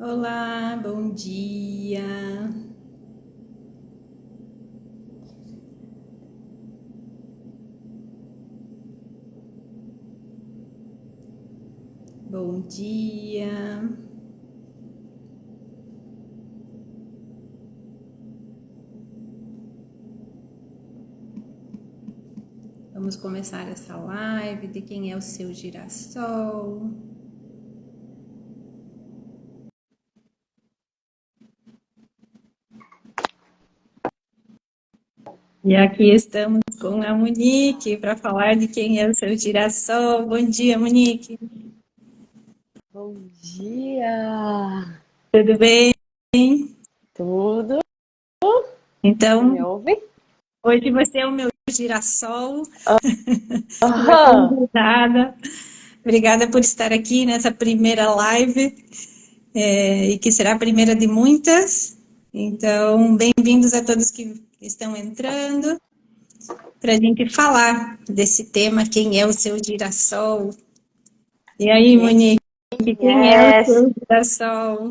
Olá, bom dia. Bom dia. Vamos começar essa live de quem é o seu girassol. E aqui estamos com a Monique para falar de quem é o seu girassol. Bom dia, Monique. Bom dia! Tudo bem? Tudo? Você Então, me ouve? hoje você é o meu girassol, minha Aham! convidada. Obrigada por estar aqui nessa primeira live, e que será a primeira de muitas. Então, bem-vindos a todos que estão entrando para a gente falar desse tema, quem é o seu girassol. E aí, Quem Monique, quem é o é? seu girassol?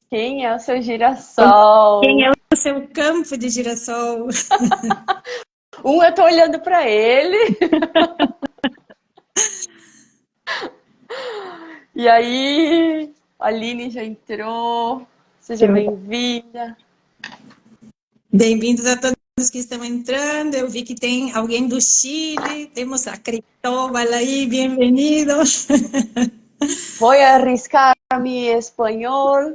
Quem é o seu Quem é girassol? o seu campo de girassol? Eu tô olhando pra ele. E aí, a Aline já entrou. Seja bem-vinda. Bem-vindos a todos que estão entrando. Eu vi que tem alguém do Chile, temos a Cristóbal aí, bem-vindo. Vou arriscar mi espanhol.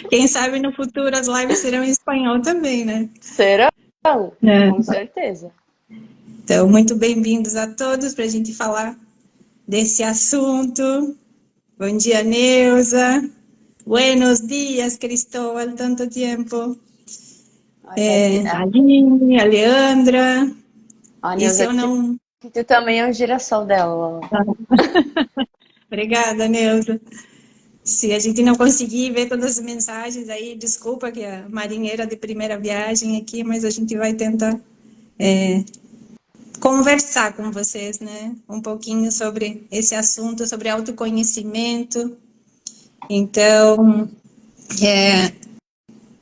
Quem sabe no futuro as lives serão em espanhol também, né? Serão? É. Com certeza. Então, muito bem-vindos a todos para a gente falar desse assunto. Bom dia, Neuza. Buenos dias, Cristóbal, tanto tempo. Olha ali. Aline, a Leandra. A E se Neuza eu não. que também é o girassol dela. Obrigada, Neuza. Se a gente não conseguir ver todas as mensagens aí, desculpa que a marinheira de primeira viagem aqui, mas a gente vai tentar conversar com vocês, né? Um pouquinho sobre esse assunto, sobre autoconhecimento. Então,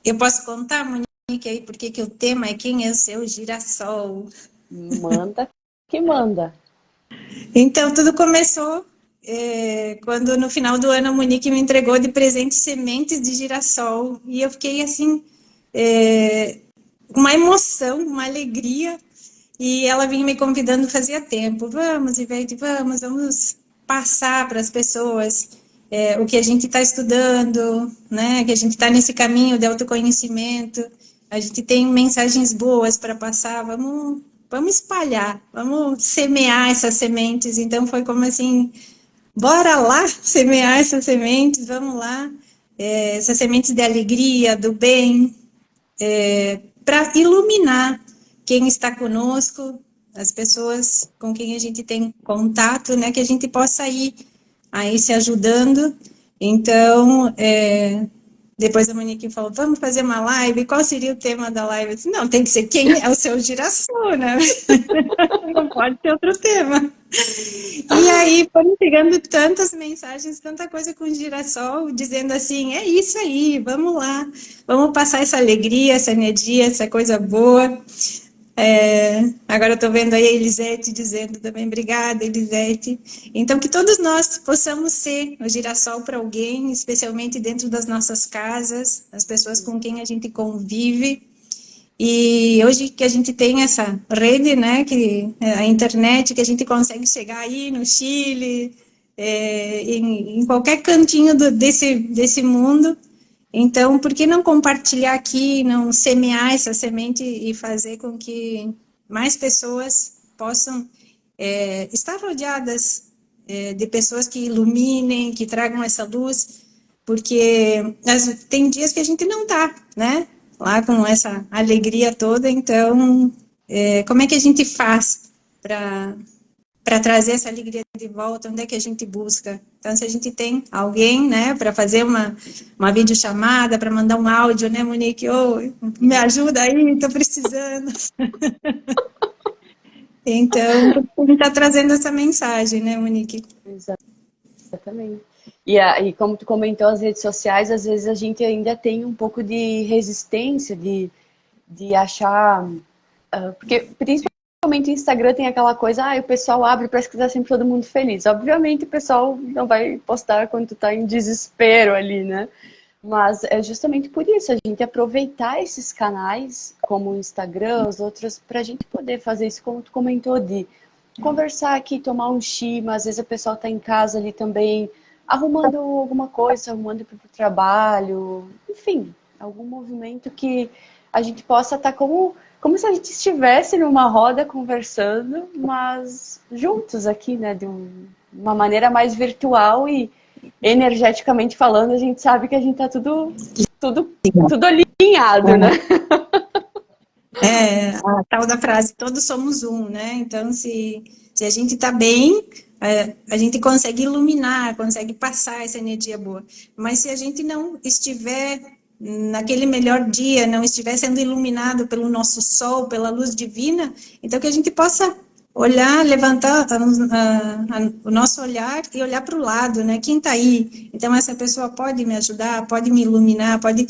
eu posso contar, Monique, aí porque que o tema é quem é o seu girassol. Manda que manda. Então, tudo começou quando no final do ano a Monique me entregou de presente sementes de girassol. E eu fiquei assim, uma emoção, uma alegria. E ela vinha me convidando fazia tempo. Vamos, Ivete, vamos passar para as pessoas o que a gente está estudando, né? Que a gente está nesse caminho de autoconhecimento. A gente tem mensagens boas para passar, vamos espalhar, vamos semear essas sementes. Então foi como assim, bora lá semear essas sementes, vamos lá, essas sementes de alegria, do bem, para iluminar quem está conosco, as pessoas com quem a gente tem contato, né, que a gente possa ir aí se ajudando. Então, depois a Monique falou, vamos fazer uma live, qual seria o tema da live? Eu disse, não, tem que ser quem é o seu girassol, né? Não pode ter outro tema. E aí foram chegando tantas mensagens, tanta coisa com o girassol, dizendo assim, é isso aí, vamos lá, vamos passar essa alegria, essa energia, essa coisa boa. Agora eu estou vendo aí a Elisete dizendo também, obrigada, Elisete. Então, que todos nós possamos ser o girassol para alguém, especialmente dentro das nossas casas, as pessoas com quem a gente convive. E hoje que a gente tem essa rede, né, que a internet, que a gente consegue chegar aí no Chile, em qualquer cantinho desse mundo. Então, por que não compartilhar aqui, não semear essa semente e fazer com que mais pessoas possam estar rodeadas de pessoas que iluminem, que tragam essa luz, porque tem dias que a gente não tá, né? Lá com essa alegria toda, então, como é que a gente faz para trazer essa alegria de volta? Onde é que a gente busca? Então, se a gente tem alguém, né, para fazer uma videochamada, para mandar um áudio, né, Monique? Oh, me ajuda aí, estou precisando. Então, a gente está trazendo essa mensagem, né, Monique? Exatamente. E como tu comentou, as redes sociais, às vezes a gente ainda tem um pouco de resistência, de achar... porque principalmente o Instagram tem aquela coisa, o pessoal abre, parece que tá sempre todo mundo feliz. Obviamente o pessoal não vai postar quando tu tá em desespero ali, né? Mas é justamente por isso, a gente aproveitar esses canais, como o Instagram, os outros, pra gente poder fazer isso, como tu comentou, de conversar aqui, tomar um chima, às vezes o pessoal tá em casa ali também, arrumando alguma coisa, arrumando para o trabalho, enfim, algum movimento que a gente possa estar como se a gente estivesse numa roda conversando, mas juntos aqui, né, de uma maneira mais virtual e energeticamente falando, a gente sabe que a gente tá tudo alinhado, né? É, a tal da frase, todos somos um, né? Então, se a gente está bem, a gente consegue iluminar, consegue passar essa energia boa. Mas se a gente não estiver naquele melhor dia, não estiver sendo iluminado pelo nosso sol, pela luz divina, então que a gente possa olhar, levantar o nosso olhar e olhar para o lado, né? Quem está aí? Então, essa pessoa pode me ajudar, pode me iluminar, pode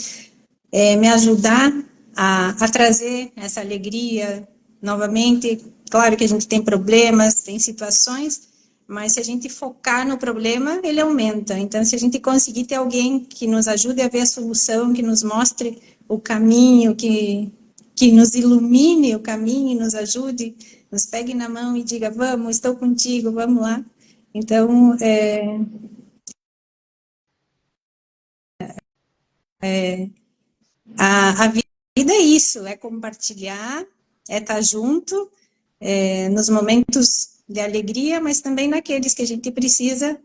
me ajudar a trazer essa alegria novamente. Claro que a gente tem problemas, tem situações, mas se a gente focar no problema, ele aumenta. Então, se a gente conseguir ter alguém que nos ajude a ver a solução, que nos mostre o caminho, que nos ilumine o caminho, nos ajude, nos pegue na mão e diga, vamos, estou contigo, vamos lá. Então, a vida é isso, é compartilhar, é estar junto, nos momentos de alegria, mas também naqueles que a gente precisa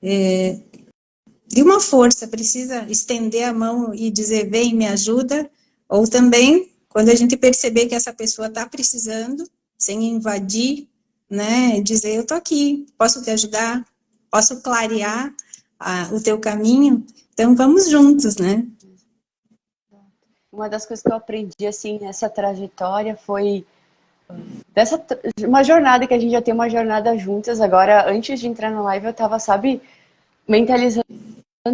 de uma força, precisa estender a mão e dizer, vem, me ajuda, ou também, quando a gente perceber que essa pessoa está precisando, sem invadir, né, dizer, eu estou aqui, posso te ajudar, posso clarear o teu caminho, então vamos juntos, né? Uma das coisas que eu aprendi, assim, nessa trajetória foi uma jornada que a gente já tem uma jornada juntas. Agora, antes de entrar na live, eu tava, sabe, mentalizando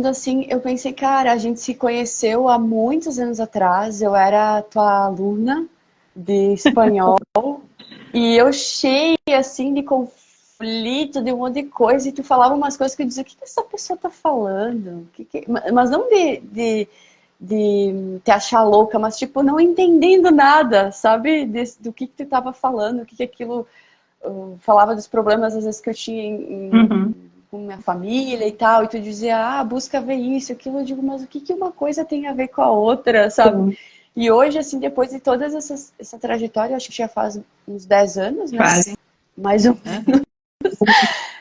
assim, eu pensei, cara, a gente se conheceu há muitos anos atrás, eu era tua aluna de espanhol, e eu cheia, assim, de conflito, de um monte de coisa, e tu falava umas coisas que eu dizia, o que essa pessoa tá falando? Mas não de te achar louca, mas tipo, não entendendo nada, sabe? Do que tu tava falando, o que aquilo falava dos problemas às vezes que eu tinha com minha família e tal, e tu dizia, busca ver isso, aquilo, eu digo, mas o que uma coisa tem a ver com a outra, sabe? Sim. E hoje, assim, depois de toda essa trajetória, acho que já faz uns 10 anos, né? Quase. Mais ou menos.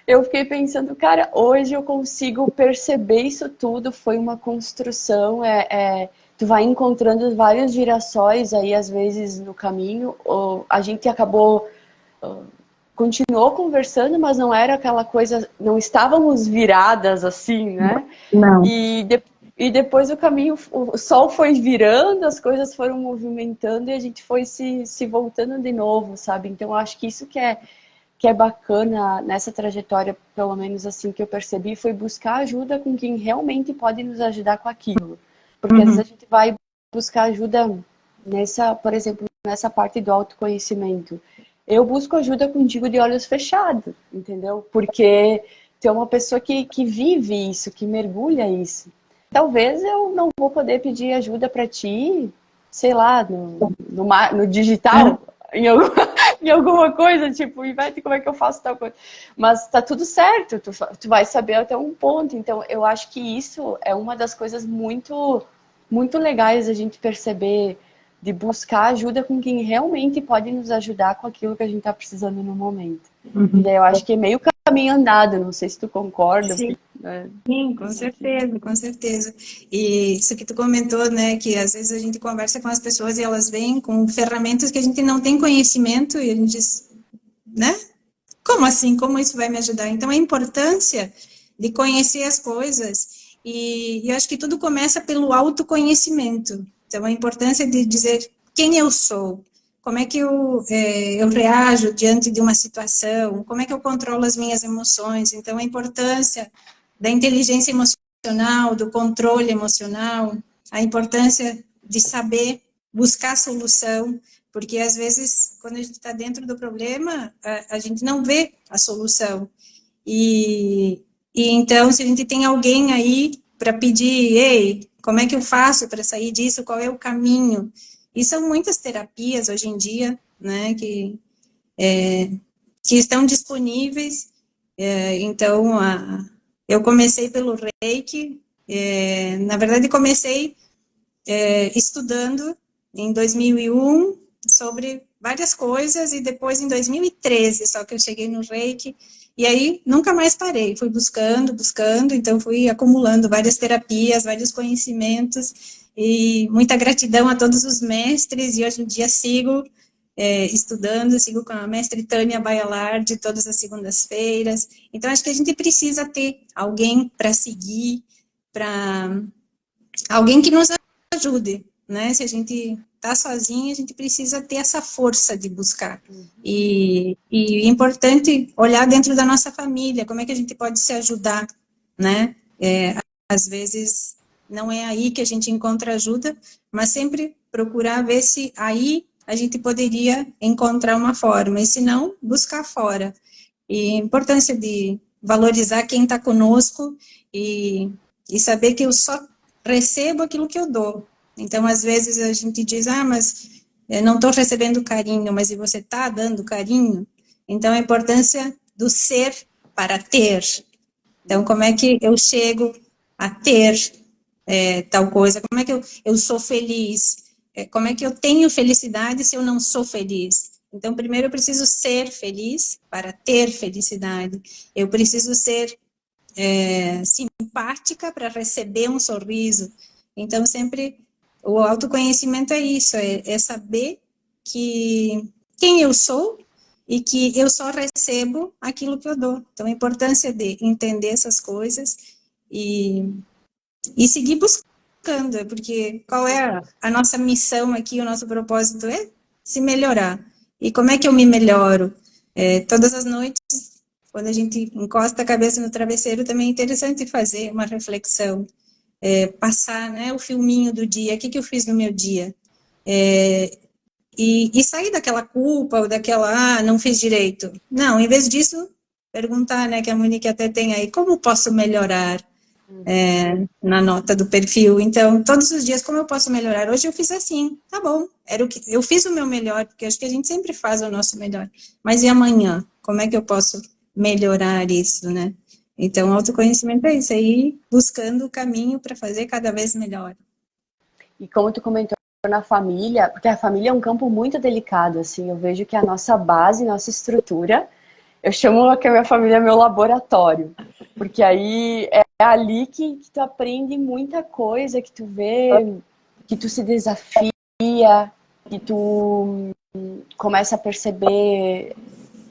Eu fiquei pensando, cara, hoje eu consigo perceber isso tudo, foi uma construção, tu vai encontrando vários girassóis aí, às vezes, no caminho, a gente acabou, continuou conversando, mas não era aquela coisa, não estávamos viradas assim, né? Não. E depois o caminho, o sol foi virando, as coisas foram movimentando e a gente foi se voltando de novo, sabe? Então eu acho que isso que é bacana nessa trajetória, pelo menos assim que eu percebi, foi buscar ajuda com quem realmente pode nos ajudar com aquilo. Porque às vezes a gente vai buscar ajuda por exemplo, nessa parte do autoconhecimento. Eu busco ajuda contigo de olhos fechados, entendeu? Porque tu é uma pessoa que vive isso, que mergulha isso. Talvez eu não vou poder pedir ajuda para ti, sei lá, no digital, em alguma coisa, tipo, Ivete, como é que eu faço tal coisa? Mas tá tudo certo, tu vai saber até um ponto. Então, eu acho que isso é uma das coisas muito, muito legais a gente perceber, de buscar ajuda com quem realmente pode nos ajudar com aquilo que a gente está precisando no momento. E daí eu acho que é meio caminho andado, não sei se tu concorda. Sim. Né? Sim, com certeza, com certeza. E isso que tu comentou, né, que às vezes a gente conversa com as pessoas e elas vêm com ferramentas que a gente não tem conhecimento e a gente diz, né? Como assim? Como isso vai me ajudar? Então, a importância de conhecer as coisas e eu acho que tudo começa pelo autoconhecimento. Então, a importância de dizer quem eu sou, como é que eu reajo diante de uma situação, como é que eu controlo as minhas emoções. Então, a importância da inteligência emocional, do controle emocional, a importância de saber buscar solução, porque às vezes, quando a gente está dentro do problema, a gente não vê a solução. E então, se a gente tem alguém aí para pedir, ei, como é que eu faço para sair disso? Qual é o caminho? E são muitas terapias hoje em dia, né, que estão disponíveis. Então, eu comecei pelo Reiki. Na verdade, comecei estudando em 2001 sobre várias coisas, e depois em 2013, só que eu cheguei no Reiki, e aí nunca mais parei, fui buscando, então fui acumulando várias terapias, vários conhecimentos, e muita gratidão a todos os mestres, e hoje em dia sigo estudando, sigo com a mestre Tânia Baialardi todas as segundas-feiras. Então acho que a gente precisa ter alguém para seguir, para alguém que nos ajude, né? Se a gente está sozinho, a gente precisa ter essa força de buscar. E é importante olhar dentro da nossa família, como é que a gente pode se ajudar, né? Às vezes não é aí que a gente encontra ajuda, mas sempre procurar ver se aí a gente poderia encontrar uma forma, e se não, buscar fora. E a importância de valorizar quem está conosco e saber que eu só recebo aquilo que eu dou. Então, às vezes a gente diz, mas eu não estou recebendo carinho, mas e você está dando carinho? Então, a importância do ser para ter. Então, como é que eu chego a ter tal coisa? Como é que eu sou feliz? Como é que eu tenho felicidade se eu não sou feliz? Então, primeiro eu preciso ser feliz para ter felicidade. Eu preciso ser simpática para receber um sorriso. Então, sempre o autoconhecimento é isso, é saber quem eu sou e que eu só recebo aquilo que eu dou. Então, a importância de entender essas coisas e seguir buscando, porque qual é a nossa missão aqui, o nosso propósito é se melhorar. E como é que eu me melhoro? Todas as noites, quando a gente encosta a cabeça no travesseiro, também é interessante fazer uma reflexão, passar, né, o filminho do dia, o que eu fiz no meu dia, e sair daquela culpa, ou daquela, não fiz direito. Não, em vez disso, perguntar, né, que a Monique até tem aí, como posso melhorar? Na nota do perfil. Então, todos os dias, como eu posso melhorar? Hoje eu fiz assim, tá bom, eu fiz o meu melhor, porque acho que a gente sempre faz o nosso melhor. Mas e amanhã? Como é que eu posso melhorar isso, né? Então, autoconhecimento é isso aí, buscando o caminho para fazer cada vez melhor. E como tu comentou na família, porque a família é um campo muito delicado, assim, eu vejo que a nossa base, nossa estrutura, eu chamo que a minha família é meu laboratório, porque aí é ali que tu aprende muita coisa, que tu vê, que tu se desafia, que tu começa a perceber...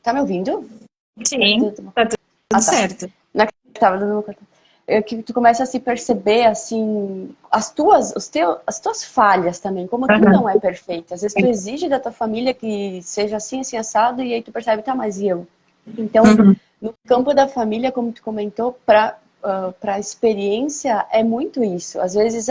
Tá me ouvindo? Sim, tá tudo certo. Não é que tava dando uma... que tu começa a se perceber, assim, as tuas falhas também, como tu não é perfeita. Às vezes tu exige da tua família que seja assim, assim, assado, e aí tu percebe, tá, mas e eu? Então, no campo da família, como tu comentou, para a experiência é muito isso. Às vezes,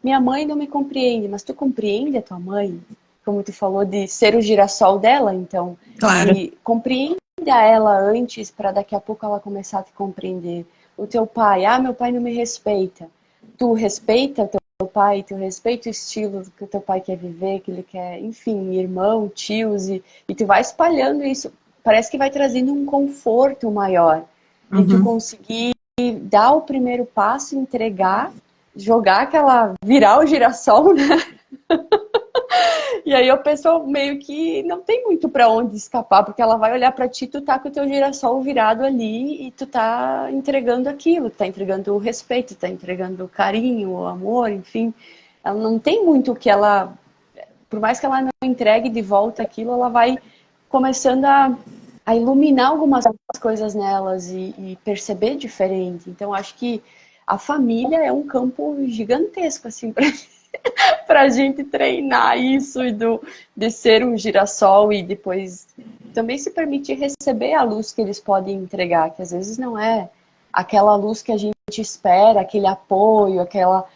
minha mãe não me compreende, mas tu compreende a tua mãe? Como tu falou de ser o girassol dela, então. Claro. E compreenda ela antes para daqui a pouco ela começar a te compreender. O teu pai, meu pai não me respeita. Tu respeita o teu pai, tu respeita o estilo que o teu pai quer viver, que ele quer, enfim, irmão, tios, e tu vai espalhando isso. Parece que vai trazendo um conforto maior. E tu conseguir dar o primeiro passo, entregar, virar o girassol, né? E aí a pessoa meio que não tem muito pra onde escapar, porque ela vai olhar pra ti, tu tá com o teu girassol virado ali e tu tá entregando aquilo, tá entregando o respeito, tá entregando o carinho, o amor, enfim. Ela não tem muito o que ela... Por mais que ela não entregue de volta aquilo, ela vai começando a iluminar algumas coisas nelas e perceber diferente. Então, acho que a família é um campo gigantesco, assim, pra gente treinar isso de ser um girassol e depois também se permitir receber a luz que eles podem entregar, que às vezes não é aquela luz que a gente espera, aquele apoio, aquela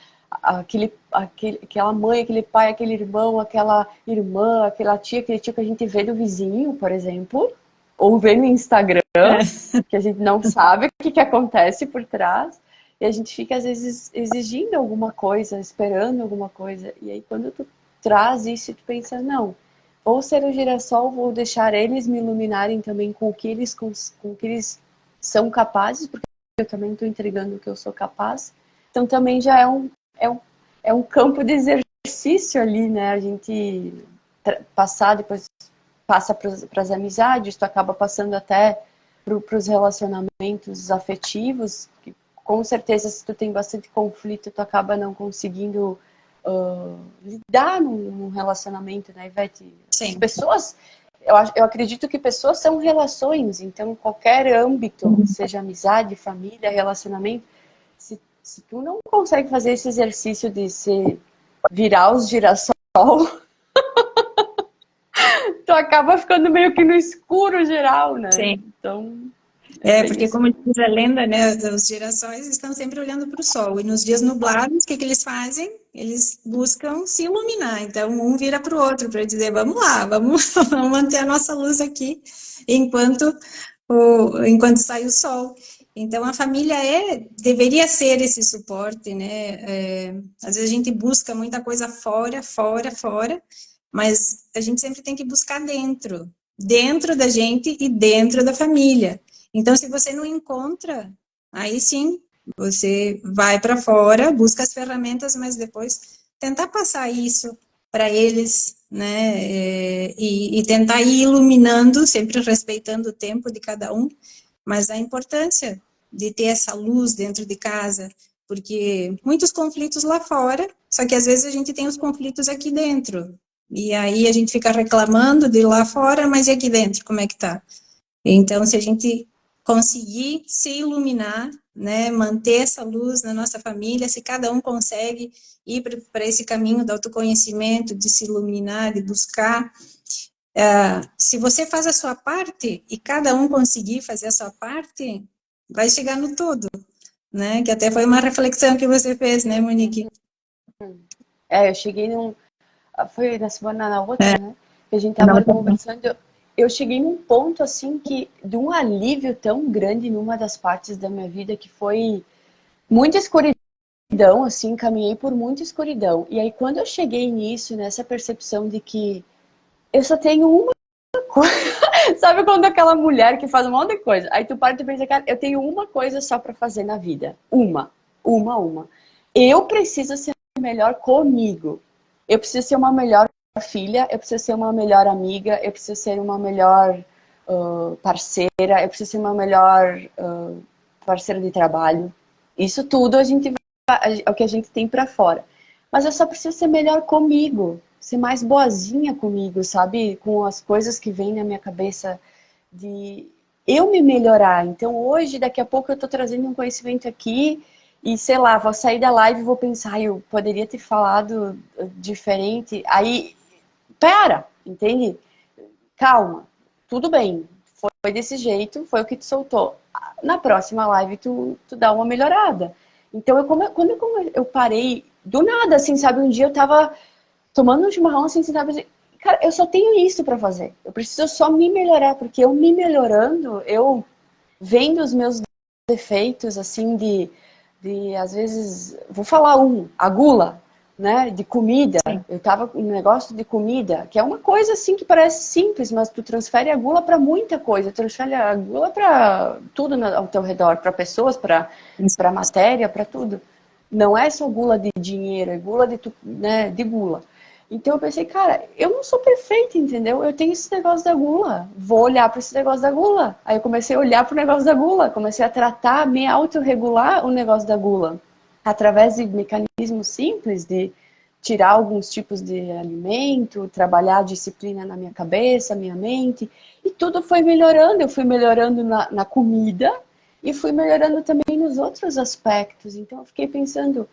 mãe, aquele pai, aquele irmão, aquela irmã, aquela tia, aquele tio que a gente vê do vizinho, por exemplo, ou vê no Instagram, que a gente não sabe o que acontece por trás, e a gente fica, às vezes, exigindo alguma coisa, esperando alguma coisa, e aí quando tu traz isso, tu pensa, não, vou ser o girassol, vou deixar eles me iluminarem também com o que eles são capazes, porque eu também estou entregando o que eu sou capaz. Então também já é um campo de exercício ali, né? A gente passar, depois passa para as amizades, tu acaba passando até para os relacionamentos afetivos, que com certeza se tu tem bastante conflito, tu acaba não conseguindo lidar num relacionamento, né, Ivete? Sim. As pessoas, eu acredito que pessoas são relações, então qualquer âmbito, seja amizade, família, relacionamento, se tu não consegue fazer esse exercício de se virar os girassol, tu acaba ficando meio que no escuro geral, né? Sim. Então, Porque como diz a lenda, né, os girassóis estão sempre olhando para o sol, e nos dias nublados, o que eles fazem? Eles buscam se iluminar, então um vira para o outro para dizer, vamos lá, vamos manter a nossa luz aqui, enquanto sai o sol. Então a família deveria ser esse suporte, né? Às vezes a gente busca muita coisa fora, mas a gente sempre tem que buscar dentro da gente e dentro da família. Então, se você não encontra, aí sim, você vai para fora, busca as ferramentas, mas depois tentar passar isso para eles, né? E tentar ir iluminando, sempre respeitando o tempo de cada um, mas a importância de ter essa luz dentro de casa, porque muitos conflitos lá fora, só que às vezes a gente tem os conflitos aqui dentro, e aí a gente fica reclamando de lá fora, mas e aqui dentro, como é que tá? Então, se a gente conseguir se iluminar, né, manter essa luz na nossa família, se cada um consegue ir para esse caminho do autoconhecimento, de se iluminar, de buscar, se você faz a sua parte e cada um conseguir fazer a sua parte, vai chegar no todo, né? Que até foi uma reflexão que você fez, né, Monique? Eu cheguei foi na semana na outra, né? Que a gente tava conversando. Eu cheguei num ponto assim de um alívio tão grande numa das partes da minha vida que foi muita escuridão, assim, caminhei por muita escuridão. E aí quando eu cheguei nisso, nessa percepção de que eu só tenho uma coisa, sabe quando aquela mulher que faz um monte de coisa, aí tu para e pensa, cara, eu tenho uma coisa só para fazer na vida, uma. Eu preciso ser melhor comigo. Eu preciso ser uma melhor filha, eu preciso ser uma melhor amiga, eu preciso ser uma melhor parceira, eu preciso ser uma melhor parceira de trabalho. Isso tudo é o que a gente tem pra fora. Mas eu só preciso ser melhor comigo, ser mais boazinha comigo, sabe? Com as coisas que vêm na minha cabeça de eu me melhorar. Então hoje, daqui a pouco eu tô trazendo um conhecimento aqui e, sei lá, vou sair da live e vou pensar, eu poderia ter falado diferente. Aí, pera, entende? Calma, tudo bem. Foi desse jeito, foi o que te soltou. Na próxima live, tu dá uma melhorada. Então, quando eu parei, do nada, assim, sabe? Um dia eu tava tomando um chimarrão, assim, sabe? Cara, eu só tenho isso pra fazer. Eu preciso só me melhorar, porque eu me melhorando, eu vendo os meus defeitos, assim, às vezes, vou falar a gula, né, de comida. Sim. Eu tava com um negócio de comida, que é uma coisa assim que parece simples, mas tu transfere a gula para muita coisa, transfere a gula para tudo ao teu redor, para pessoas, para matéria, para tudo. Não é só gula de dinheiro, é gula de gula. Então eu pensei, cara, eu não sou perfeita, entendeu? Eu tenho esse negócio da gula. Vou olhar para esse negócio da gula. Aí eu comecei a olhar para o negócio da gula. Comecei a tratar, me autorregular o negócio da gula. Através de mecanismos simples de tirar alguns tipos de alimento, trabalhar a disciplina na minha cabeça, minha mente. E tudo foi melhorando. Eu fui melhorando na comida e fui melhorando também nos outros aspectos. Então eu fiquei pensando...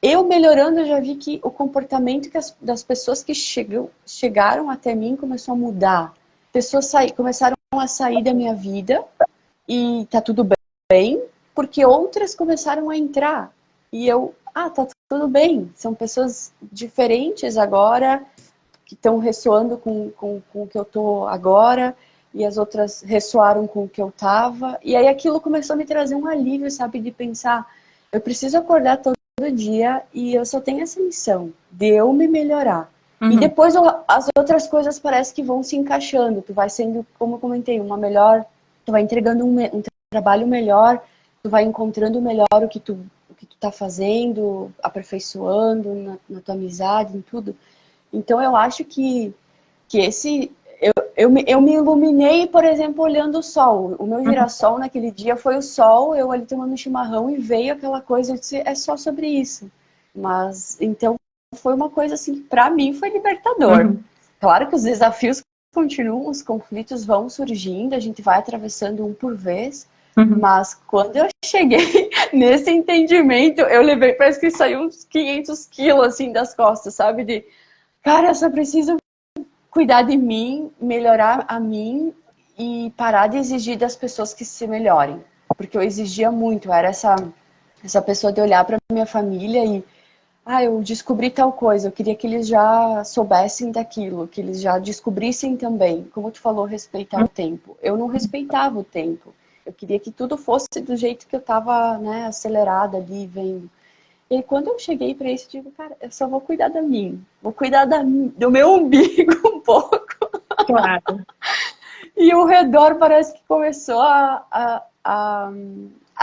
Eu melhorando, eu já vi que o comportamento das pessoas que chegaram até mim começou a mudar. Pessoas começaram a sair da minha vida e tá tudo bem, porque outras começaram a entrar. E eu, tá tudo bem, são pessoas diferentes agora, que estão ressoando com o que eu tô agora, e as outras ressoaram com o que eu tava. E aí aquilo começou a me trazer um alívio, sabe, de pensar, eu preciso acordar todo dia e eu só tenho essa missão, de eu me melhorar. E depois as outras coisas parece que vão se encaixando, tu vai sendo, como eu comentei, uma melhor, tu vai entregando um trabalho melhor, tu vai encontrando melhor o que tu tá fazendo, aperfeiçoando na tua amizade, em tudo. Então eu acho que esse... Eu me iluminei, por exemplo, olhando o sol. O meu girassol naquele dia foi o sol, eu ali tomando chimarrão e veio aquela coisa, eu disse, é só sobre isso. Mas, então, foi uma coisa assim, que pra mim foi libertador. Claro que os desafios continuam, os conflitos vão surgindo, a gente vai atravessando um por vez, mas quando eu cheguei nesse entendimento, eu levei, parece que saiu uns 500 quilos assim das costas, sabe? De, cara, eu só preciso cuidar de mim, melhorar a mim e parar de exigir das pessoas que se melhorem. Porque eu exigia muito, eu era essa pessoa de olhar para minha família e eu descobri tal coisa, eu queria que eles já soubessem daquilo, que eles já descobrissem também. Como tu falou, respeitar o tempo. Eu não respeitava o tempo. Eu queria que tudo fosse do jeito que eu estava, né, acelerada ali, vendo. E aí, quando eu cheguei para isso, eu digo, cara, eu só vou cuidar da mim. Vou cuidar do meu umbigo um pouco. Claro. E o redor parece que começou a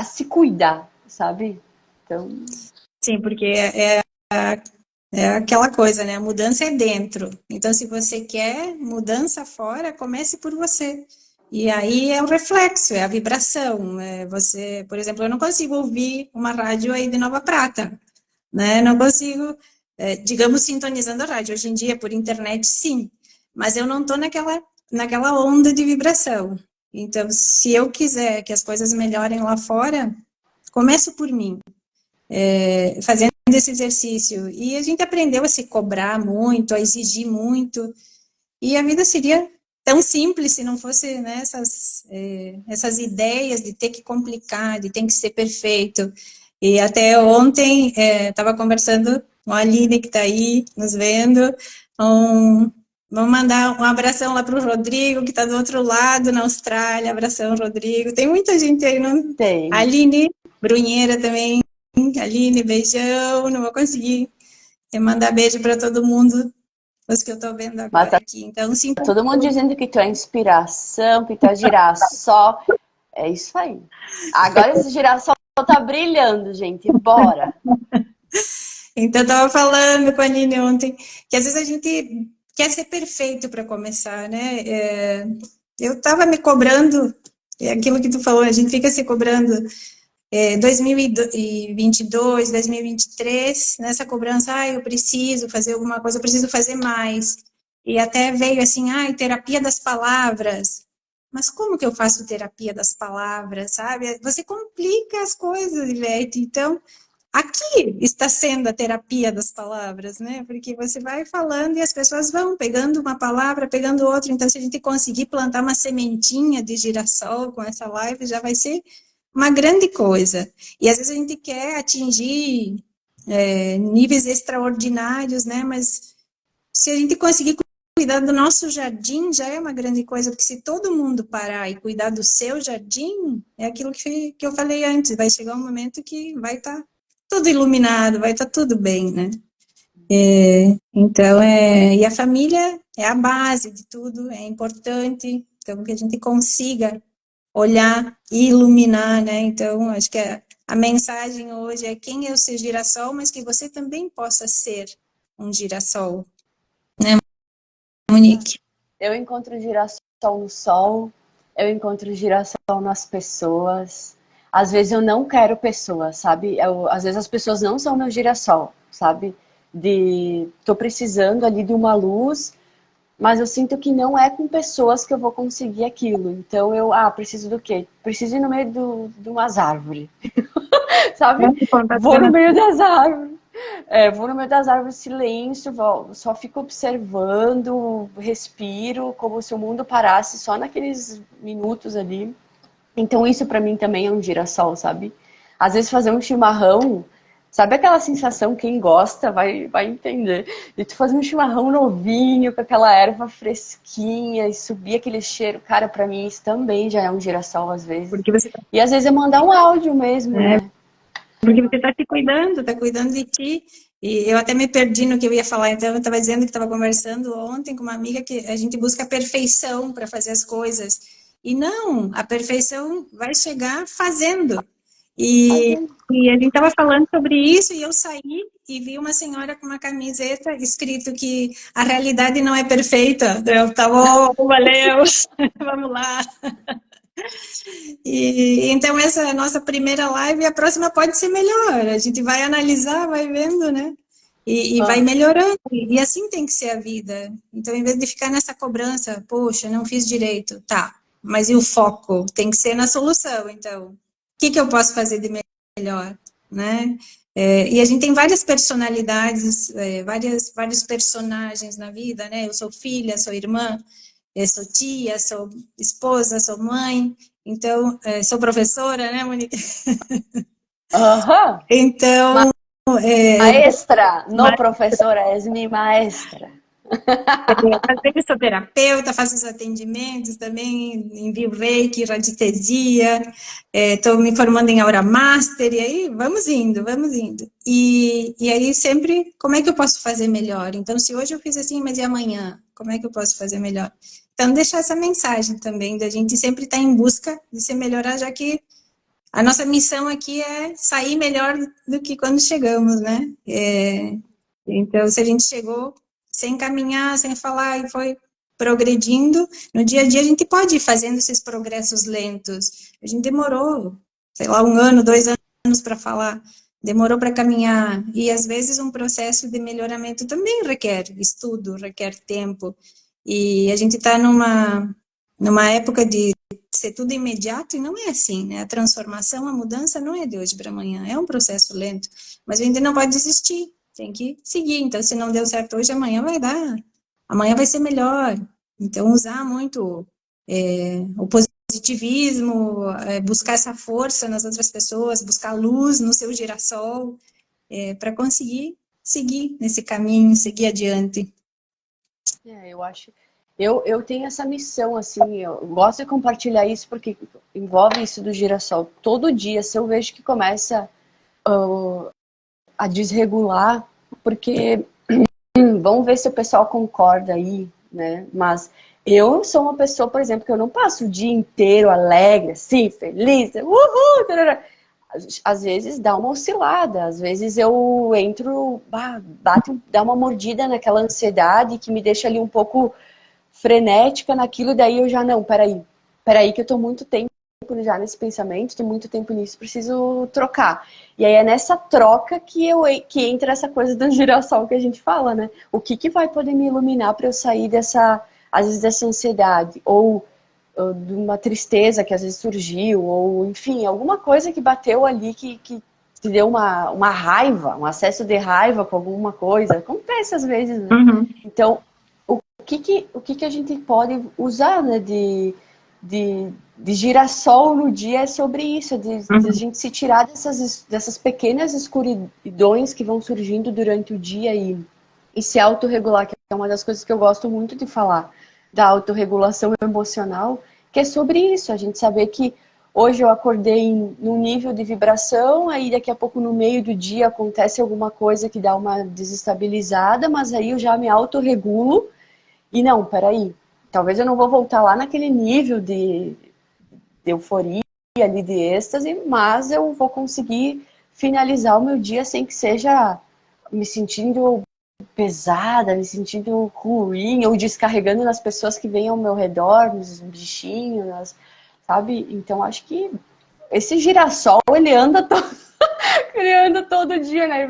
se cuidar, sabe? Então... Sim, porque é aquela coisa, né? A mudança é dentro. Então, se você quer mudança fora, comece por você. E aí é o reflexo, é a vibração. Você, por exemplo, eu não consigo ouvir uma rádio aí de Nova Prata, né? Não consigo, digamos, sintonizando a rádio. Hoje em dia, por internet, sim. Mas eu não estou naquela onda de vibração. Então, se eu quiser que as coisas melhorem lá fora, começo por mim. Fazendo esse exercício. E a gente aprendeu a se cobrar muito, a exigir muito, e a vida seria tão simples se não fosse, né, essas ideias de ter que complicar, de ter que ser perfeito. E até ontem estava conversando com a Aline, que está aí nos vendo, vamos mandar um abração lá para o Rodrigo, que está do outro lado, na Austrália. Abração, Rodrigo. Tem muita gente aí, não? Tem. Aline Brunheira também. Aline, beijão. Não vou conseguir mandar beijo para todo mundo, os que eu estou vendo Mas agora aqui. Então, sim. tá todo mundo dizendo que tu é inspiração, que tu é girassol. É isso aí. Agora esse girassol tá brilhando, gente. Bora! Então, eu estava falando com a Aline ontem, que às vezes a gente quer ser perfeito para começar, né? Eu estava me cobrando, aquilo que tu falou, a gente fica se cobrando 2022, 2023, nessa cobrança, eu preciso fazer alguma coisa, eu preciso fazer mais. E até veio assim, terapia das palavras. Mas como que eu faço terapia das palavras, sabe? Você complica as coisas, Ivete. Então, aqui está sendo a terapia das palavras, né? Porque você vai falando e as pessoas vão pegando uma palavra, pegando outra. Então, se a gente conseguir plantar uma sementinha de girassol com essa live, já vai ser uma grande coisa. E às vezes a gente quer atingir níveis extraordinários, né? Mas se a gente conseguir cuidar do nosso jardim, já é uma grande coisa, porque se todo mundo parar e cuidar do seu jardim, é aquilo que eu falei antes, vai chegar um momento que vai estar tudo iluminado, vai estar tudo bem, né? Então, e a família é a base de tudo, é importante, então que a gente consiga olhar e iluminar, né? Então, acho que a mensagem hoje é quem é o seu girassol, mas que você também possa ser um girassol, né, Monique? Eu encontro girassol no sol, eu encontro girassol nas pessoas. Às vezes eu não quero pessoas, sabe? Às vezes as pessoas não são meu girassol, sabe? Tô precisando ali de uma luz, mas eu sinto que não é com pessoas que eu vou conseguir aquilo. Então preciso do quê? Preciso ir no meio de umas árvores. Sabe? Vou no meio das árvores. Vou no meio das árvores, silêncio, só fico observando, respiro, como se o mundo parasse só naqueles minutos ali. Então isso pra mim também é um girassol, sabe? Às vezes fazer um chimarrão, sabe aquela sensação, quem gosta vai entender, de tu fazer um chimarrão novinho, com aquela erva fresquinha e subir aquele cheiro, cara, pra mim isso também já é um girassol às vezes. Porque você tá, E às vezes é mandar um áudio mesmo, é, né? porque você está se cuidando, está cuidando de ti. E eu até me perdi no que eu ia falar. Então, eu estava dizendo que estava conversando ontem com uma amiga que a gente busca a perfeição para fazer as coisas. E não, a perfeição vai chegar fazendo. E, Fazendo. e a gente estava falando sobre isso e eu saí e vi uma senhora com uma camiseta escrito que a realidade não é perfeita. Eu estava, oh, valeu, vamos lá. E então essa é a nossa primeira live e a próxima pode ser melhor. A gente vai analisar, vai vendo, né? E vai melhorando. E assim tem que ser a vida. Então, em vez de ficar nessa cobrança, poxa, não fiz direito, tá. Mas e o foco? Tem que ser na solução, então. O que eu posso fazer de melhor, né? E a gente tem várias personalidades, vários personagens na vida, né? Eu sou filha, sou irmã, eu sou tia, sou esposa, sou mãe, então, sou professora, né, Monique? Aham. Então, Maestra, no professora, és mi maestra. às vezes sou terapeuta, faço os atendimentos também, envio reiki, radiestesia, estou me formando em Aura Master, e aí vamos indo, vamos indo. E aí sempre, como é que eu posso fazer melhor? Então, se hoje eu fiz assim, mas e amanhã? Como é que eu posso fazer melhor? Então, deixar essa mensagem também, da gente sempre estar em busca de se melhorar, já que a nossa missão aqui é sair melhor do que quando chegamos, né? Então, se a gente chegou sem caminhar, sem falar e foi progredindo, no dia a dia a gente pode ir fazendo esses progressos lentos. A gente demorou, sei lá, 1 ano, 2 anos para falar, demorou para caminhar. E às vezes um processo de melhoramento também requer estudo, requer tempo. E a gente está numa época de ser tudo imediato e não é assim, né? A transformação, a mudança não é de hoje para amanhã, é um processo lento, mas a gente não pode desistir, tem que seguir. Então, se não deu certo hoje, amanhã vai dar, amanhã vai ser melhor. Então, usar muito o positivismo, buscar essa força nas outras pessoas, buscar luz no seu girassol, para conseguir seguir nesse caminho, seguir adiante. Eu acho. Eu tenho essa missão, assim, eu gosto de compartilhar isso porque envolve isso do girassol. Todo dia, se eu vejo que começa a desregular, porque vamos ver se o pessoal concorda aí, né? Mas eu sou uma pessoa, por exemplo, que eu não passo o dia inteiro alegre, assim, feliz, uhul, tarará. Às vezes dá uma oscilada, às vezes eu entro, dá uma mordida naquela ansiedade que me deixa ali um pouco frenética naquilo, daí eu já, não, peraí que eu tô muito tempo já nesse pensamento, tô muito tempo nisso, preciso trocar. E aí é nessa troca que entra essa coisa do girassol que a gente fala, né? O que vai poder me iluminar para eu sair às vezes dessa ansiedade, ou de uma tristeza que às vezes surgiu, ou enfim, alguma coisa que bateu ali que te deu uma raiva, um acesso de raiva com alguma coisa. Acontece às vezes, né? Uhum. Então, o que a gente pode usar, né, de girassol no dia é sobre isso, de a gente se tirar dessas pequenas escuridões que vão surgindo durante o dia e se autorregular, que é uma das coisas que eu gosto muito de falar, da autorregulação emocional, que é sobre isso, a gente saber que hoje eu acordei num nível de vibração, aí daqui a pouco no meio do dia acontece alguma coisa que dá uma desestabilizada, mas aí eu já me autorregulo e não, peraí, talvez eu não vou voltar lá naquele nível de euforia ali, de êxtase, mas eu vou conseguir finalizar o meu dia sem que seja me sentindo pesada, me sentindo ruim, ou descarregando nas pessoas que vêm ao meu redor, nos bichinhos, sabe? Então acho que esse girassol, ele anda criando todo dia, né?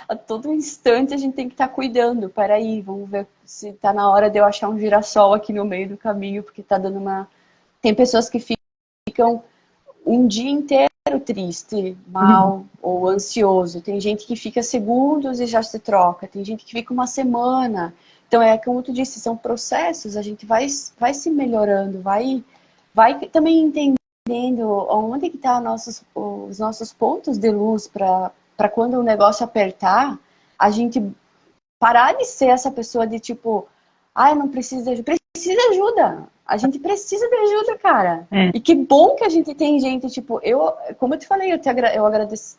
A todo instante a gente tem que estar cuidando. Peraí, vamos ver se tá na hora de eu achar um girassol aqui no meio do caminho, porque tá dando uma. Tem pessoas que ficam um dia inteiro triste, mal ou ansioso. Tem gente que fica segundos e já se troca. Tem gente que fica uma semana. Então é como tu disse, são processos. A gente vai se melhorando, vai também entender onde que tá os nossos pontos de luz para quando o negócio apertar, a gente parar de ser essa pessoa de tipo, ai, não precisa de ajuda. Precisa de ajuda. A gente precisa de ajuda, cara. É. E que bom que a gente tem gente, tipo, como eu te falei, eu agradeço.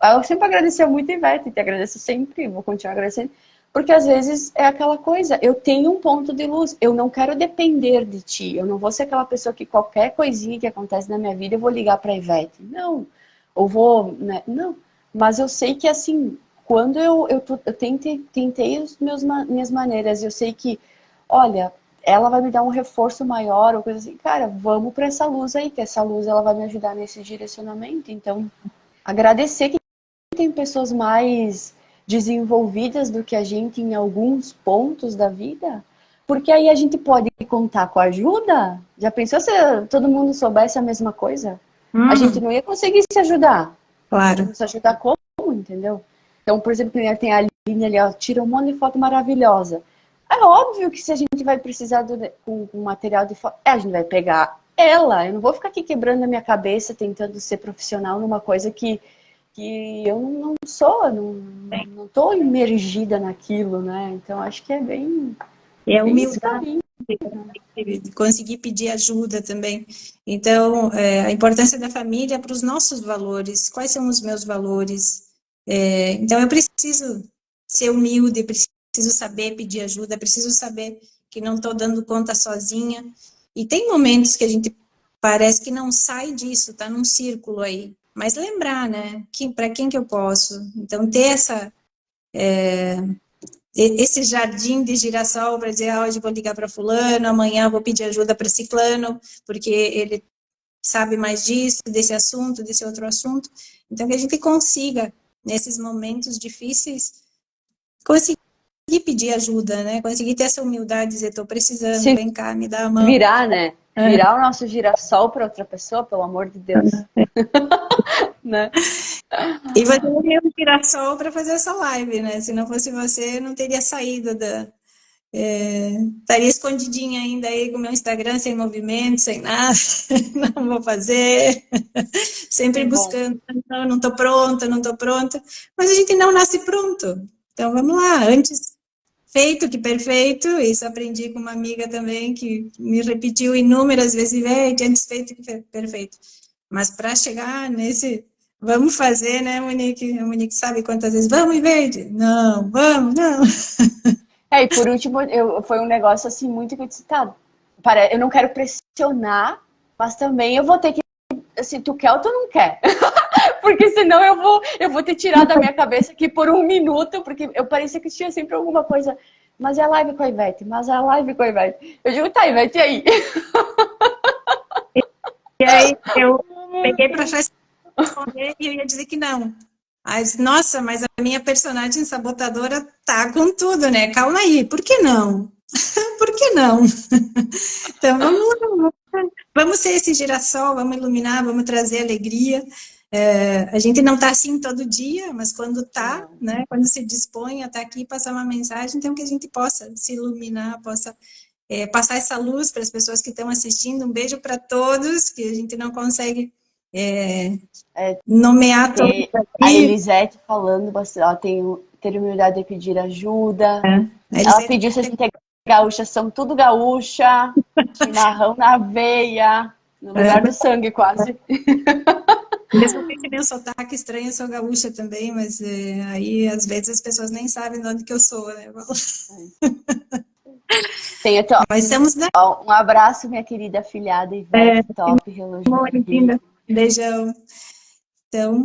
Eu sempre agradeci muito a Ivete, te agradeço sempre, vou continuar agradecendo. Porque às vezes é aquela coisa, eu tenho um ponto de luz, eu não quero depender de ti, eu não vou ser aquela pessoa que qualquer coisinha que acontece na minha vida eu vou ligar pra Ivete. Não. Ou vou, né? Não. Mas eu sei que assim, quando eu tentei minhas maneiras, eu sei que, olha, ela vai me dar um reforço maior, ou coisa assim, cara, vamos para essa luz aí, que essa luz ela vai me ajudar nesse direcionamento. Então, agradecer que tem pessoas mais desenvolvidas do que a gente em alguns pontos da vida, porque aí a gente pode contar com ajuda. Já pensou se todo mundo soubesse a mesma coisa? A gente não ia conseguir se ajudar. Claro. Vamos se ajudar como, entendeu? Então, por exemplo, tem a Aline ali, ó, tira um monte de foto maravilhosa. É óbvio que se a gente vai precisar com material de foto, a gente vai pegar ela. Eu não vou ficar aqui quebrando a minha cabeça tentando ser profissional numa coisa que eu não sou, não tô imergida naquilo, né? Então, acho que é bem... É bem esse humildade, caminho. de conseguir pedir ajuda também. Então, a importância da família para os nossos valores. Quais são os meus valores? Então, eu preciso ser humilde, preciso saber pedir ajuda, preciso saber que não estou dando conta sozinha. E tem momentos que a gente parece que não sai disso, está num círculo aí. Mas lembrar, né? Para quem que eu posso? Então, ter esse jardim de girassol para dizer, hoje vou ligar para fulano, amanhã vou pedir ajuda para ciclano, porque ele sabe mais disso, desse assunto, desse outro assunto. Então, que a gente consiga, nesses momentos difíceis, conseguir pedir ajuda, né? Conseguir ter essa humildade, dizer, estou precisando, vem cá, me dá a mão. Virar, né? Virar o nosso girassol para outra pessoa, pelo amor de Deus. Né? E você não tem um girassol para fazer essa live, né? Se não fosse você, não teria saído estaria escondidinha ainda aí com o meu Instagram sem movimento, sem nada, não vou fazer, sempre buscando, não estou pronta, não estou pronta, mas a gente não nasce pronto, então vamos lá, antes feito que perfeito, isso aprendi com uma amiga também que me repetiu inúmeras vezes, antes feito que perfeito, mas para chegar nesse, vamos fazer, né, Monique? A Monique sabe quantas vezes, vamos, Ivete? Não, vamos, não. E por último, foi um negócio assim muito que eu disse, tá, eu não quero pressionar, mas também eu vou ter que, se tu quer ou tu não quer. Porque senão eu vou ter tirado da minha cabeça aqui por um minuto, porque eu parecia que tinha sempre alguma coisa, mas é a live com a Ivete, mas é a live com a Ivete. Eu digo, tá, Ivete, e aí? E aí eu peguei para responder e eu ia dizer que não. Mas, nossa, mas a minha personagem sabotadora tá com tudo, né? Calma aí, por que não? Por que não? Então vamos ser esse girassol, vamos iluminar, vamos trazer alegria. A gente não tá assim todo dia, mas quando tá, né? Quando se dispõe a estar aqui e passar uma mensagem, então que a gente possa se iluminar, possa passar essa luz para as pessoas que estão assistindo. Um beijo para todos, que a gente não consegue nomear todos. A Elisete falando, ela ter humildade de pedir ajuda. Ela pediu se a gente é gaúcha, são tudo gaúcha, chimarrão na veia, no lugar do sangue quase. Mesmo que esse meu sotaque estranho, eu sou gaúcha também, mas aí às vezes as pessoas nem sabem de onde que eu sou, né? Tem até, um abraço, minha querida afilhada Ivete, top, relógio. Beijão. Então,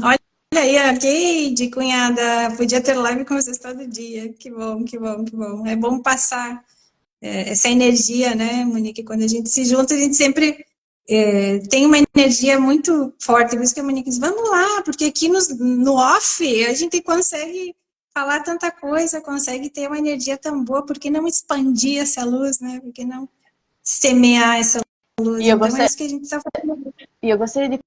olha aí, a Keide, cunhada, podia ter live com vocês todo dia. Que bom, que bom, que bom. É bom passar essa energia, né, Monique? Quando a gente se junta, a gente sempre tem uma energia muito forte. Por isso que a Monique diz, vamos lá, porque aqui no off a gente consegue falar tanta coisa, consegue ter uma energia tão boa, por que não expandir essa luz, né? Por que não semear essa luz? E então é isso que a gente está fazendo. E eu gostaria de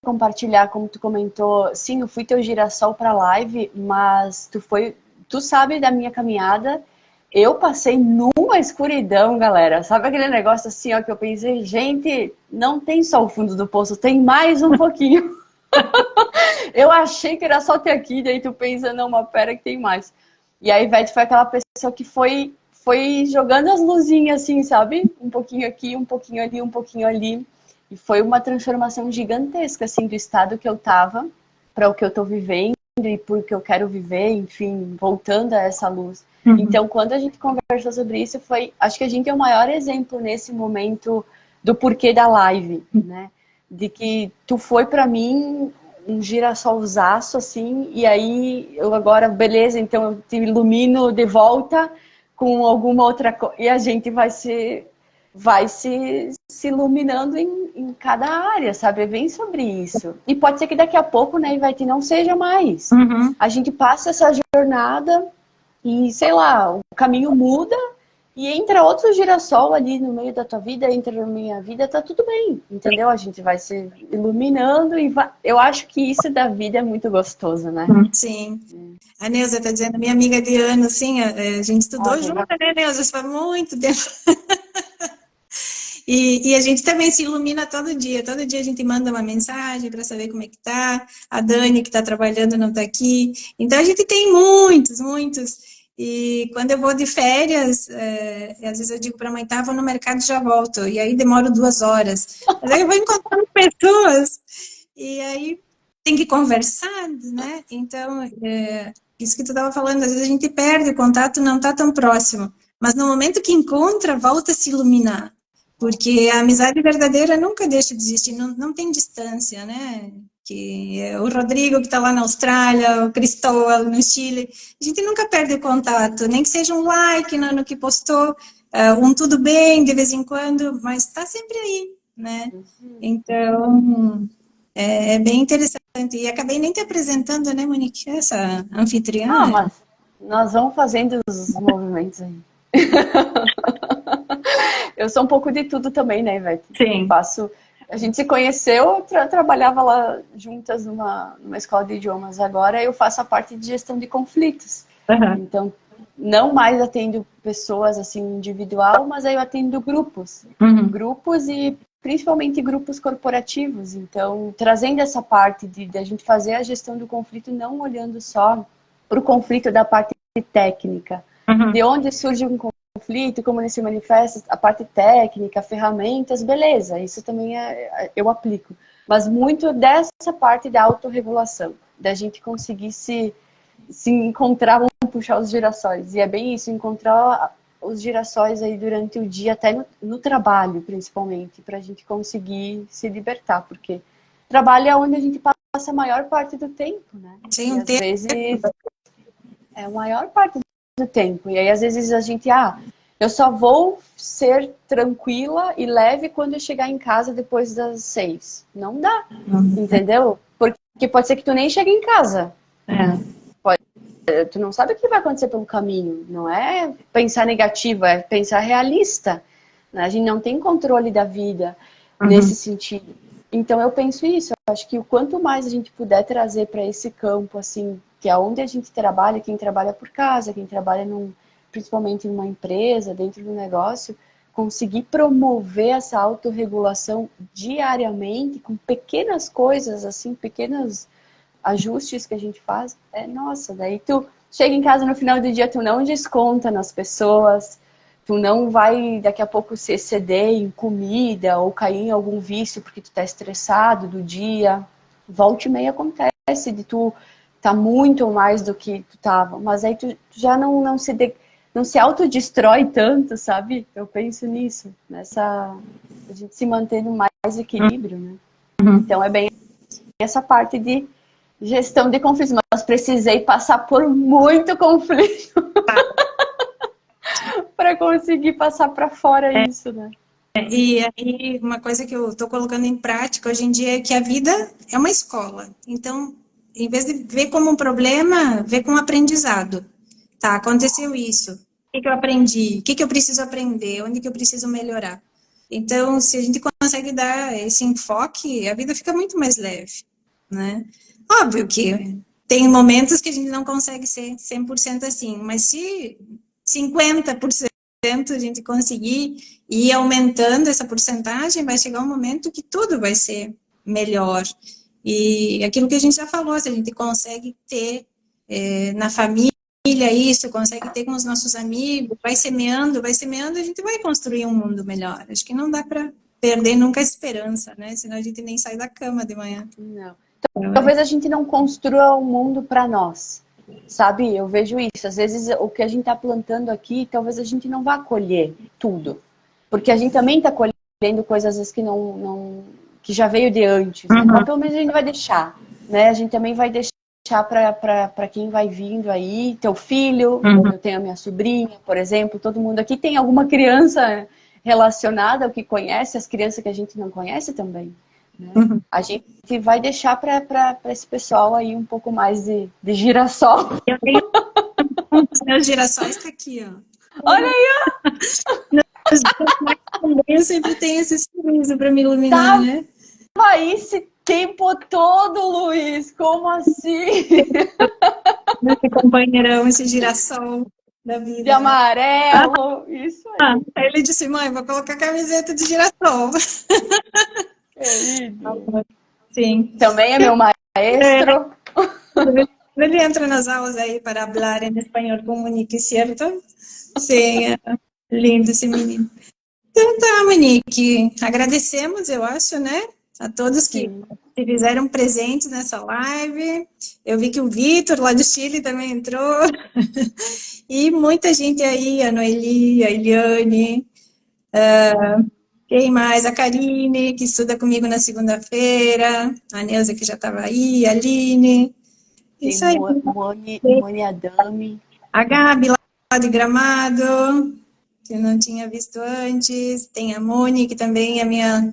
compartilhar, como tu comentou, sim, eu fui teu girassol para live, mas tu sabe da minha caminhada, eu passei numa uma escuridão, galera. Sabe aquele negócio assim, ó, que eu pensei, gente, não tem só o fundo do poço, tem mais um pouquinho. Eu achei que era só ter aqui, daí tu pensa, não, mas pera que tem mais. E a Ivete foi aquela pessoa que foi jogando as luzinhas assim, sabe? Um pouquinho aqui, um pouquinho ali, um pouquinho ali. E foi uma transformação gigantesca, assim, do estado que eu tava para o que eu tô vivendo e por que eu quero viver, enfim, voltando a essa luz. Uhum. Então, quando a gente conversou sobre isso, acho que a gente é o maior exemplo nesse momento do porquê da live, né? De que tu foi para mim um girassolzaço, assim, e aí eu agora, beleza, então eu te ilumino de volta com alguma outra coisa, e a gente vai se iluminando em cada área, sabe? É bem sobre isso. E pode ser que daqui a pouco, né, Ivete, não seja mais. Uhum. A gente passa essa jornada e, sei lá, o caminho muda e entra outro girassol ali no meio da tua vida, entra na minha vida, tá tudo bem, entendeu? A gente vai se iluminando e eu acho que isso da vida é muito gostoso, né? Sim. A Neuza tá dizendo, minha amiga de ano, assim, a gente estudou Legal. junto, né, Neuza? Isso faz muito tempo. E a gente também se ilumina todo dia a gente manda uma mensagem para saber como é que tá. A Dani, que está trabalhando, não está aqui. Então a gente tem muitos. E quando eu vou de férias, às vezes eu digo para a mãe, tá, vou no mercado e já volto. E aí demoro 2 horas. Mas aí eu vou encontrando pessoas. E aí tem que conversar, né? Então, isso que tu estava falando, às vezes a gente perde o contato, não está tão próximo. Mas no momento que encontra, volta a se iluminar. Porque a amizade verdadeira nunca deixa de existir, não tem distância, né? Que o Rodrigo que está lá na Austrália, o Cristóvão no Chile, a gente nunca perde o contato, nem que seja um like no que postou, um tudo bem de vez em quando, mas está sempre aí, né? Então, é bem interessante. E acabei nem te apresentando, né, Monique, essa anfitriã. Ah, mas nós vamos fazendo os movimentos aí. Eu sou um pouco de tudo também, né, Ivete? Sim. A gente se conheceu, trabalhava lá juntas numa escola de idiomas. Agora eu faço a parte de gestão de conflitos. Uhum. Então, não mais atendo pessoas assim individual, mas aí eu atendo grupos. Uhum. Grupos e principalmente grupos corporativos. Então, trazendo essa parte de a gente fazer a gestão do conflito, não olhando só para o conflito da parte técnica. Uhum. De onde surge um conflito, como ele se manifesta, a parte técnica, ferramentas, beleza, isso também eu aplico. Mas muito dessa parte da autorregulação, da gente conseguir se encontrar, vamos puxar os girassóis. E é bem isso, encontrar os girassóis aí durante o dia, até no trabalho, principalmente, para a gente conseguir se libertar, porque trabalho é onde a gente passa a maior parte do tempo, né? Sim, e às vezes é a maior parte do tempo. E aí, às vezes, a gente, eu só vou ser tranquila e leve quando eu chegar em casa depois das 6. Não dá, entendeu? Porque pode ser que tu nem chegue em casa. Tu não sabe o que vai acontecer pelo caminho. Não é pensar negativo, é pensar realista. A gente não tem controle da vida nesse sentido. Então, eu penso isso. Eu acho que o quanto mais a gente puder trazer para esse campo, assim, que é onde a gente trabalha, quem trabalha por casa, quem trabalha principalmente numa empresa, dentro do negócio, conseguir promover essa autorregulação diariamente, com pequenas coisas, assim, pequenos ajustes que a gente faz, nossa, daí tu chega em casa no final do dia, tu não desconta nas pessoas, tu não vai daqui a pouco se exceder em comida ou cair em algum vício porque tu tá estressado do dia. Volta e meia acontece de tu tá muito mais do que tu tava, mas aí tu já não se autodestrói tanto, sabe? Eu penso nisso, a gente se mantendo mais equilíbrio, né? Então é bem essa parte de gestão de conflitos, mas precisei passar por muito conflito para conseguir passar para fora isso, né? E aí, uma coisa que eu estou colocando em prática hoje em dia é que a vida é uma escola. Então, em vez de ver como um problema, ver como um aprendizado. Tá, aconteceu isso. O que eu aprendi? O que eu preciso aprender? Onde que eu preciso melhorar? Então, se a gente consegue dar esse enfoque, a vida fica muito mais leve, né? Óbvio que tem momentos que a gente não consegue ser 100% assim, mas se 50% a gente conseguir ir aumentando essa porcentagem, vai chegar um momento que tudo vai ser melhor. E aquilo que a gente já falou, se a gente consegue ter na família isso, consegue ter com os nossos amigos, vai semeando, a gente vai construir um mundo melhor. Acho que não dá para perder nunca a esperança, né? Senão a gente nem sai da cama de manhã. Não. Então, talvez a gente não construa um mundo para nós, sabe? Eu vejo isso. Às vezes o que a gente está plantando aqui, talvez a gente não vá colher tudo, porque a gente também está colhendo coisas às vezes que já veio de antes. Uhum. Mas pelo menos a gente vai deixar, né? A gente também vai deixar para quem vai vindo aí, teu filho, eu tenho a minha sobrinha, por exemplo, todo mundo aqui tem alguma criança relacionada ao que conhece, as crianças que a gente não conhece também. Né? A gente vai deixar para esse pessoal aí um pouco mais de girassol. Eu tenho meus girassóis tá aqui, ó. Olha aí, ó! Eu sempre tenho esse sorriso para me iluminar, né? Aí esse tempo todo, Luiz, como assim? Esse companheirão, esse girassol da vida. De amarelo, isso aí. Aí ele disse, mãe, vou colocar camiseta de girassol. Querido. Sim. Também é meu maestro. Ele entra nas aulas aí para falar em espanhol com Monique, certo? Sim, é lindo esse menino. Então tá, Monique, agradecemos, eu acho, né? A todos que se fizeram presentes nessa live. Eu vi que o Vitor, lá do Chile, também entrou. E muita gente aí, a Noeli, a Eliane, quem mais? A Karine, que estuda comigo na segunda-feira, a Neuza, que já estava aí, a Aline. Isso aí. Moni Adami. A Gabi, lá de Gramado, que eu não tinha visto antes. Tem a Moni, que também é minha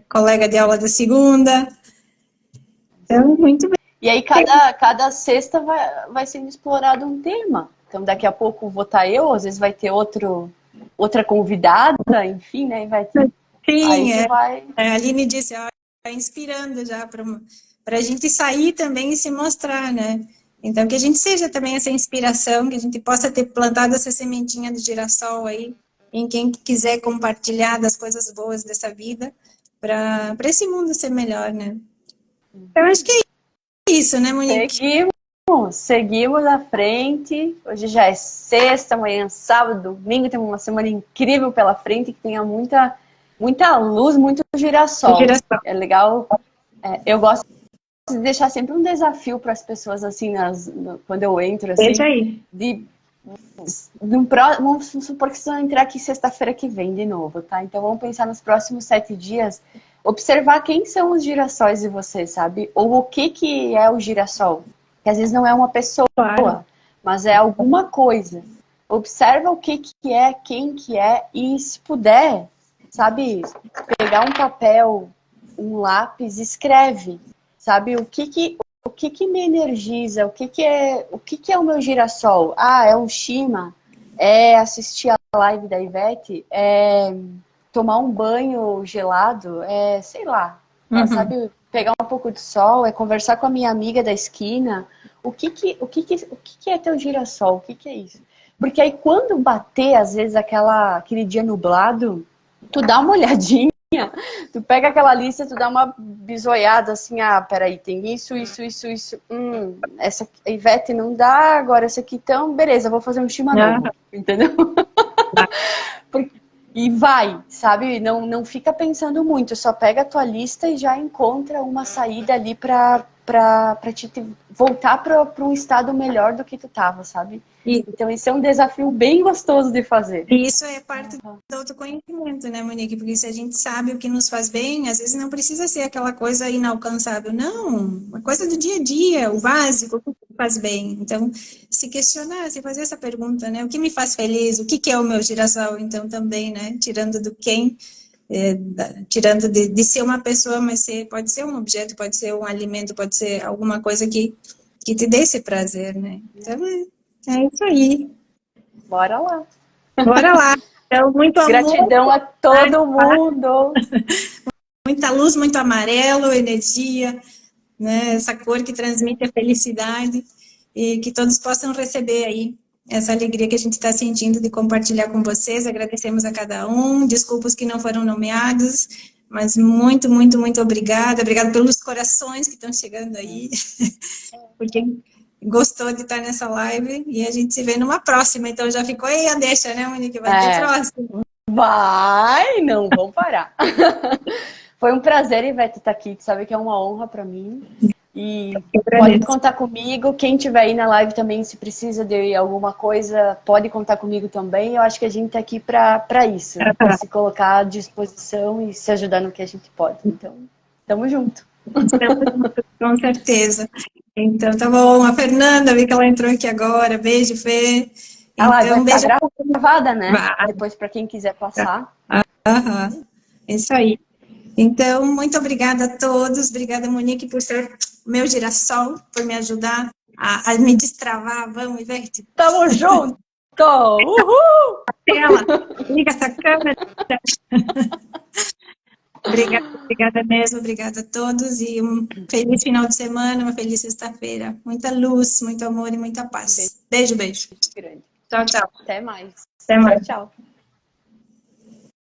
colega de aula da segunda. Então, muito bem. E aí, cada sexta vai sendo explorado um tema. Então, daqui a pouco vou estar eu, às vezes vai ter outra convidada, enfim, né? Vai ter... Sim, a Aline disse, ó, tá inspirando já para a gente sair também e se mostrar, né? Então, que a gente seja também essa inspiração, que a gente possa ter plantado essa sementinha de girassol aí, em quem quiser compartilhar das coisas boas dessa vida, para esse mundo ser melhor, né? Eu acho que é isso, né, Monique? Seguimos à frente. Hoje já é sexta, amanhã é sábado, domingo, temos uma semana incrível pela frente, que tenha muita luz, muito girassol. É legal. Eu gosto de deixar sempre um desafio para as pessoas, assim, quando eu entro, assim. Deixa aí. Vamos supor que vocês vão entrar aqui sexta-feira que vem de novo, tá? Então vamos pensar nos próximos 7 dias, observar quem são os girassóis de vocês, sabe? Ou o que é o girassol. Que às vezes não é uma pessoa, claro, mas é alguma coisa. Observa o que é, quem que é, e se puder, sabe, pegar um papel, um lápis, escreve, sabe, o que me energiza, o que é o meu girassol? Ah, é um Shima, é assistir a live da Ivete, é tomar um banho gelado, é, sei lá, sabe, pegar um pouco de sol, é conversar com a minha amiga da esquina. O que é teu girassol? O que é isso? Porque aí quando bater, às vezes, aquele dia nublado, tu dá uma olhadinha, tu pega aquela lista, tu dá uma bisoiada assim, peraí, tem isso. Essa Ivete não dá, agora essa aqui, então, beleza, vou fazer um chimarrão, entendeu? E vai, sabe? Não fica pensando muito, só pega a tua lista e já encontra uma saída ali pra te voltar para um estado melhor do que tu tava, sabe? Então isso é um desafio bem gostoso de fazer. E isso é parte do autoconhecimento, né, Monique? Porque se a gente sabe o que nos faz bem, às vezes não precisa ser aquela coisa inalcançável, não. Uma coisa do dia a dia, o básico, o que faz bem. Então, se questionar, se fazer essa pergunta, né? O que me faz feliz? O que é o meu girassol? Então, também, né? Tirando do quem... tirando de ser uma pessoa, mas pode ser um objeto, pode ser um alimento, pode ser alguma coisa que te dê esse prazer, né? Então, é isso aí. Bora lá. Bora lá. Então, muito amor. Gratidão a todo mundo. Muita luz, muito amarelo, energia, né? Essa cor que transmite a felicidade e que todos possam receber aí essa alegria que a gente está sentindo de compartilhar com vocês. Agradecemos a cada um. Desculpa os que não foram nomeados, mas muito, muito, muito obrigada. Obrigada pelos corações que estão chegando aí, porque gostou de estar nessa live e a gente se vê numa próxima. Então já ficou aí a deixa, né, Monique? Vai ter próxima. Vai, não vão parar. Foi um prazer, Ivete, estar aqui. Tu sabe que é uma honra para mim. E pode contar comigo. Quem estiver aí na live também, se precisa de alguma coisa, pode contar comigo também. Eu acho que a gente está aqui para isso, para se colocar à disposição e se ajudar no que a gente pode. Então, tamo junto. Com certeza. Então, tá bom. A Fernanda, vi que ela entrou aqui agora. Beijo, Fê. A live vai beijo. estar gravada, né? Vai. Depois, para quem quiser passar. Aham. Isso aí. Então, muito obrigada a todos. Obrigada, Monique, por ser meu girassol, por me ajudar a me destravar. Vamos, Ivete. Tamo junto! Uhul! Tela, liga essa câmera. Obrigada mesmo, obrigada a todos e um feliz final de semana, uma feliz sexta-feira. Muita luz, muito amor e muita paz. Beijo, beijo. Grande. Tchau, tchau. Até mais. Até mais. Tchau, tchau.